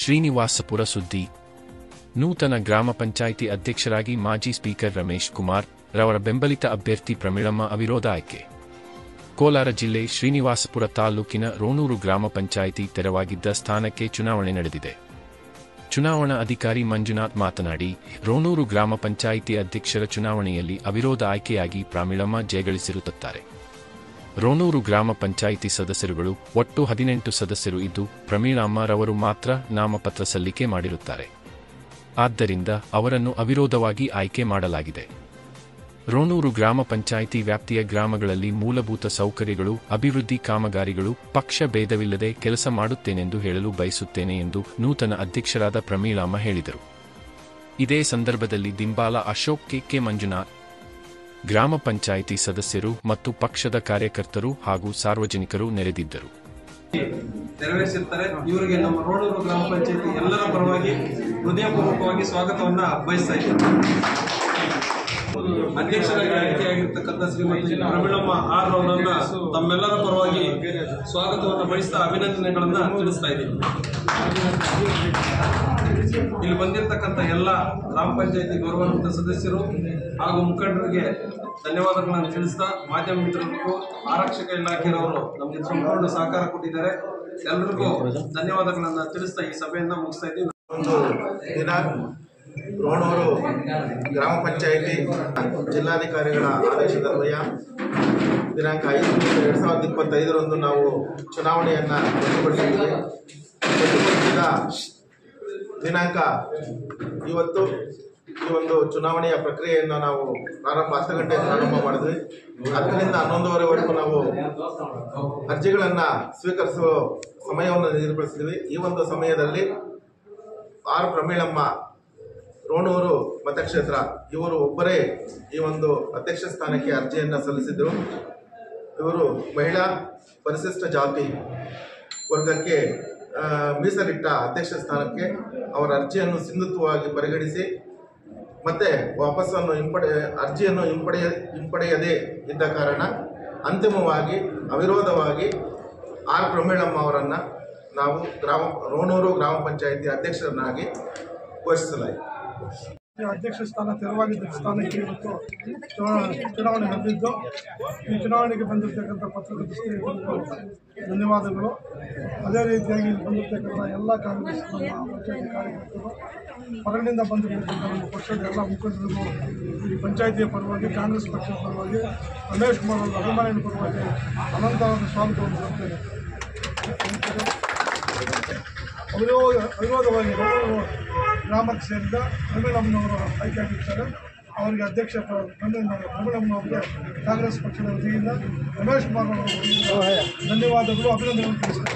ಶ್ರೀನಿವಾಸಪುರ ಸುದ್ದಿ. ನೂತನ ಗ್ರಾಮ ಪಂಚಾಯಿತಿ ಅಧ್ಯಕ್ಷರಾಗಿ ಮಾಜಿ ಸ್ಪೀಕರ್ ರಮೇಶ್ ಕುಮಾರ್ ರವರ ಬೆಂಬಲಿತ ಅಭ್ಯರ್ಥಿ ಪ್ರಮೀಳಮ್ಮ ಅವಿರೋಧ ಆಯ್ಕೆ. ಕೋಲಾರ ಜಿಲ್ಲೆ ಶ್ರೀನಿವಾಸಪುರ ತಾಲೂಕಿನ ರೋಣೂರು ಗ್ರಾಮ ಪಂಚಾಯಿತಿ ತೆರವಾಗಿದ್ದ ಸ್ಥಾನಕ್ಕೆ ಚುನಾವಣೆ ನಡೆದಿದೆ. ಚುನಾವಣಾ ಅಧಿಕಾರಿ ಮಂಜುನಾಥ್ ಮಾತನಾಡಿ, ರೋಣೂರು ಗ್ರಾಮ ಪಂಚಾಯಿತಿ ಅಧ್ಯಕ್ಷರ ಚುನಾವಣೆಯಲ್ಲಿ ಅವಿರೋಧ ಆಯ್ಕೆಯಾಗಿ ಪ್ರಮೀಳಮ್ಮ ಜಯಗಳಿಸಿರುತ್ತಾರೆ. ರೋಣೂರು ಗ್ರಾಮ ಪಂಚಾಯಿತಿ ಸದಸ್ಯರುಗಳು ಒಟ್ಟು 18 ಸದಸ್ಯರು ಇದ್ದು, ಪ್ರಮೀಳಮ್ಮ ರವರು ಮಾತ್ರ ನಾಮಪತ್ರ ಸಲ್ಲಿಕೆ ಮಾಡಿರುತ್ತಾರೆ. ಆದ್ದರಿಂದ ಅವರನ್ನು ಅವಿರೋಧವಾಗಿ ಆಯ್ಕೆ ಮಾಡಲಾಗಿದೆ. ರೋಣೂರು ಗ್ರಾಮ ಪಂಚಾಯಿತಿ ವ್ಯಾಪ್ತಿಯ ಗ್ರಾಮಗಳಲ್ಲಿ ಮೂಲಭೂತ ಸೌಕರ್ಯಗಳು, ಅಭಿವೃದ್ಧಿ ಕಾಮಗಾರಿಗಳು ಪಕ್ಷ ಭೇದವಿಲ್ಲದೆ ಕೆಲಸ ಮಾಡುತ್ತೇನೆಂದು ಹೇಳಲು ಬಯಸುತ್ತೇನೆ ಎಂದು ನೂತನ ಅಧ್ಯಕ್ಷರಾದ ಪ್ರಮೀಳಮ್ಮ ಹೇಳಿದರು. ಇದೇ ಸಂದರ್ಭದಲ್ಲಿ ದಿಂಬಾಲ ಅಶೋಕ್, ಕೆ ಮಂಜುನಾಥ್, ಗ್ರಾಮ ಪಂಚಾಯಿತಿ ಸದಸ್ಯರು ಮತ್ತು ಪಕ್ಷದ ಕಾರ್ಯಕರ್ತರು ಹಾಗೂ ಸಾರ್ವಜನಿಕರು ನೆರೆದಿದ್ದರು. ನೆರವೇರಿಸಿರ್ತಾರೆ. ಇವರಿಗೆ ನಮ್ಮ ರೋಣೂರು ಗ್ರಾಮ ಪಂಚಾಯಿತಿ ಎಲ್ಲರ ಪರವಾಗಿ ಹೃದಯಪೂರ್ವಕವಾಗಿ ಸ್ವಾಗತವನ್ನ ಬಯಸ್ತಾ ಇದ್ದಾರೆ. ಅಧ್ಯಕ್ಷರಾಗಿ ಆಯ್ಕೆಯಾಗಿರ್ತಕ್ಕಂಥ ಶ್ರೀಮತಿ ಪ್ರಮೀಳಮ್ಮ ಆರ್ ಅವರನ್ನ ತಮ್ಮೆಲ್ಲರ ಪರವಾಗಿ ಸ್ವಾಗತವನ್ನ ಬಯಸ್ತಾ ಅಭಿನಂದನೆಗಳನ್ನ ತಿಳಿಸ್ತಾ ಇದ್ದೀವಿ. ಇಲ್ಲಿ ಬಂದಿರತಕ್ಕಂಥ ಎಲ್ಲ ಗ್ರಾಮ ಪಂಚಾಯಿತಿ ಗೌರವಾನ್ವಿತ ಸದಸ್ಯರು ಹಾಗೂ ಮುಖಂಡರಿಗೆ ಧನ್ಯವಾದಗಳನ್ನು ತಿಳಿಸ್ತಾ, ಮಾಧ್ಯಮ ಮಿತ್ರರಿಗೂ ಆರಕ್ಷಕ ಇಲಾಖೆಯವರು ನಮಗೆ ಸಂಪೂರ್ಣ ಸಹಕಾರ ಕೊಟ್ಟಿದ್ದಾರೆ. ಎಲ್ಲರಿಗೂ ಧನ್ಯವಾದಗಳನ್ನು ತಿಳಿಸ್ತಾ ಈ ಸಭೆಯನ್ನ ಮುಗಿಸ್ತಾ ಇದ್ದೀವಿ. ಒಂದು ದಿನ ರೋಣೂರು ಗ್ರಾಮ ಪಂಚಾಯಿತಿ ಜಿಲ್ಲಾಧಿಕಾರಿಗಳ ಆದೇಶದನ್ವಯ ದಿನಾಂಕ 5/2025 ನಾವು ಚುನಾವಣೆಯನ್ನು ರದ್ದುಪಡಿಸಿದ್ದೇವೆ. ರದ್ದುಪಡಿಸಿದ ದಿನಾಂಕ ಇವತ್ತು ಈ ಒಂದು ಚುನಾವಣೆಯ ಪ್ರಕ್ರಿಯೆಯನ್ನು ನಾವು 10 ಗಂಟೆಗೆ ಪ್ರಾರಂಭ ಮಾಡಿದ್ವಿ. 10ರಿಂದ 11:30ವರೆಗೂ ನಾವು ಅರ್ಜಿಗಳನ್ನು ಸ್ವೀಕರಿಸುವ ಸಮಯವನ್ನು ನಿಗದಿಪಡಿಸಿದ್ವಿ. ಈ ಒಂದು ಸಮಯದಲ್ಲಿ ಆರ್ ಪ್ರಮೀಳಮ್ಮ ರೋಣೂರು ಮತಕ್ಷೇತ್ರ ಇವರು ಒಬ್ಬರೇ ಈ ಒಂದು ಅಧ್ಯಕ್ಷ ಸ್ಥಾನಕ್ಕೆ ಅರ್ಜಿಯನ್ನು ಸಲ್ಲಿಸಿದರು. ಇವರು ಮಹಿಳಾ ಪರಿಶಿಷ್ಟ ಜಾತಿ ವರ್ಗಕ್ಕೆ ಮೀಸಲಿಟ್ಟ ಅಧ್ಯಕ್ಷ ಸ್ಥಾನಕ್ಕೆ ಅವರ ಅರ್ಜಿಯನ್ನು ಸಿಂಧುತ್ವವಾಗಿ ಪರಿಗಣಿಸಿ ಮತ್ತೆ ವಾಪಸ್ಸನ್ನು ಅರ್ಜಿಯನ್ನು ಹಿಂಪಡೆಯದೇ ಇದ್ದ ಕಾರಣ ಅಂತಿಮವಾಗಿ ಅವಿರೋಧವಾಗಿ ಆರ್ ಪ್ರಮೀಳಮ್ಮ ಅವರನ್ನು ನಾವು ರೋಣೂರು ಗ್ರಾಮ ಪಂಚಾಯಿತಿ ಅಧ್ಯಕ್ಷರನ್ನಾಗಿ ಘೋಷಿಸಲಾಯಿತು. ಅಧ್ಯಕ್ಷ ಸ್ಥಾನ ತೆರವಾಗಿದ್ದ ಸ್ಥಾನಕ್ಕೆ ಇವತ್ತು ಚುನಾವಣೆ ನಡೆದಿದ್ದು, ಈ ಚುನಾವಣೆಗೆ ಬಂದಿರತಕ್ಕಂಥ ಪತ್ರಕರ್ತ ಸ್ನೇಹಿತರಿಗೆ ಧನ್ಯವಾದಗಳು. ಅದೇ ರೀತಿಯಾಗಿ ಇಲ್ಲಿ ಬಂದಿರತಕ್ಕಂಥ ಎಲ್ಲ ಕಾಂಗ್ರೆಸ್ ಪಂಚಾಯಿತಿ ಕಾರ್ಯಕರ್ತರು, ಹೊರಗಿನಿಂದ ಬಂದಿರತಕ್ಕಂಥ ನಮ್ಮ ಪಕ್ಷದ ಎಲ್ಲ ಮುಖಂಡರಿಗೂ ಈ ಪಂಚಾಯಿತಿಯ ಪರವಾಗಿ, ಕಾಂಗ್ರೆಸ್ ಪಕ್ಷದ ಪರವಾಗಿ, ರಮೇಶ್ ಕುಮಾರ್ ಅವರ ಅಭಿಮಾನಿಗಳ ಪರವಾಗಿ ಅನಂತವಾದ ಸ್ವಾಗತವನ್ನು ಕೊಡ್ತೇನೆ. ಅವಿರೋಧವಾಗಿ ಗ್ರಾಮಕ್ಕೆ ಸೇರಿದ ಪ್ರಮೀಳಮ್ಮನವರು ಆಯ್ಕೆಯಾಗಿರ್ತಾರೆ. ಅವರಿಗೆ ಅಧ್ಯಕ್ಷ ಪ್ರಮೀಳಮ್ಮನವರಿಗೆ ಕಾಂಗ್ರೆಸ್ ಪಕ್ಷದ ವತಿಯಿಂದ ರಮೇಶ್ ಕುಮಾರ್ ಅವರ ಧನ್ಯವಾದಗಳು, ಅಭಿನಂದನೆಗಳು ತಿಳಿಸ್ತಾರೆ.